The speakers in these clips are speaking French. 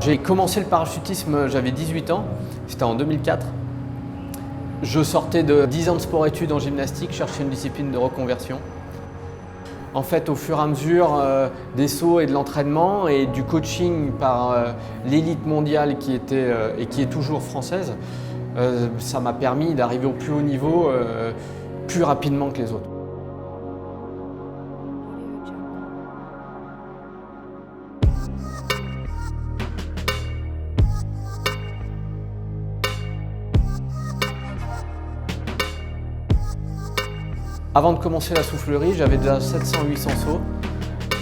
J'ai commencé le parachutisme, j'avais 18 ans, c'était en 2004. Je sortais de 10 ans de sport-études en gymnastique, cherchais une discipline de reconversion. En fait, au fur et à mesure des sauts et de l'entraînement et du coaching par l'élite mondiale qui était et qui est toujours française, ça m'a permis d'arriver au plus haut niveau plus rapidement que les autres. Avant de commencer la soufflerie, j'avais déjà 700-800 sauts.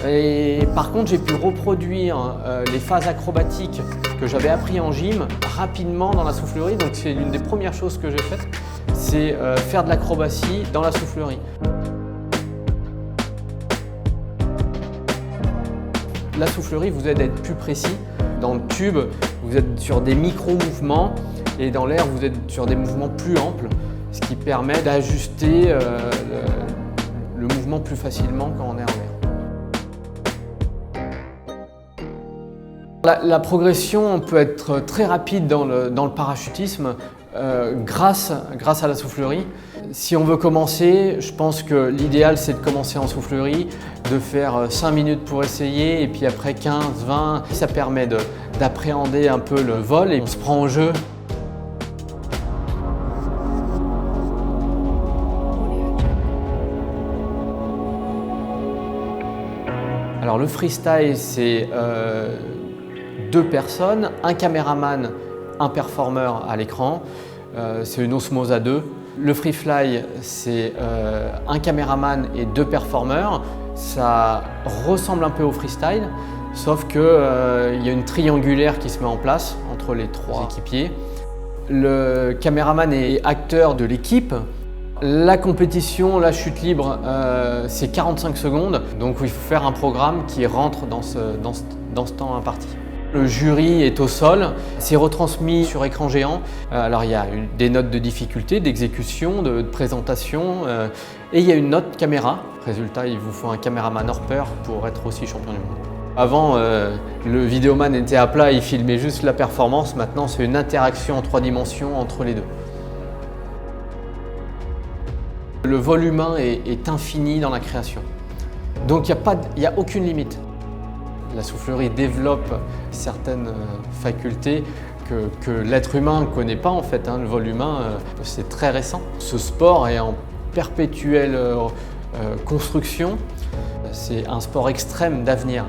Et par contre, j'ai pu reproduire les phases acrobatiques que j'avais appris en gym rapidement dans la soufflerie. Donc c'est l'une des premières choses que j'ai faites, c'est faire de l'acrobatie dans la soufflerie. La soufflerie vous aide à être plus précis. Dans le tube, vous êtes sur des micro-mouvements et dans l'air, vous êtes sur des mouvements plus amples, ce qui permet d'ajuster le mouvement plus facilement quand on est en l'air. La progression peut être très rapide dans le parachutisme grâce à la soufflerie. Si on veut commencer, je pense que l'idéal c'est de commencer en soufflerie, de faire 5 minutes pour essayer et puis après 15, 20. Ça permet d'appréhender un peu le vol et on se prend au jeu. Alors le freestyle, c'est 2 personnes, un caméraman, un performeur à l'écran. C'est une osmose à 2. Le free fly, c'est un caméraman et 2 performeurs. Ça ressemble un peu au freestyle, sauf qu'il y a une triangulaire qui se met en place entre les 3 équipiers. Le caméraman est acteur de l'équipe. La compétition, la chute libre, c'est 45 secondes, donc il faut faire un programme qui rentre dans ce temps imparti. Le jury est au sol, c'est retransmis sur écran géant. Alors il y a des notes de difficulté, d'exécution, de présentation et il y a une note caméra. Résultat, il vous faut un caméraman hors pair pour être aussi champion du monde. Avant, le vidéoman était à plat, il filmait juste la performance. Maintenant, c'est une interaction en 3 dimensions entre les deux. Le vol humain est infini dans la création. Donc il n'y a aucune limite. La soufflerie développe certaines facultés que l'être humain ne connaît pas en fait. Le vol humain, c'est très récent. Ce sport est en perpétuelle construction. C'est un sport extrême d'avenir.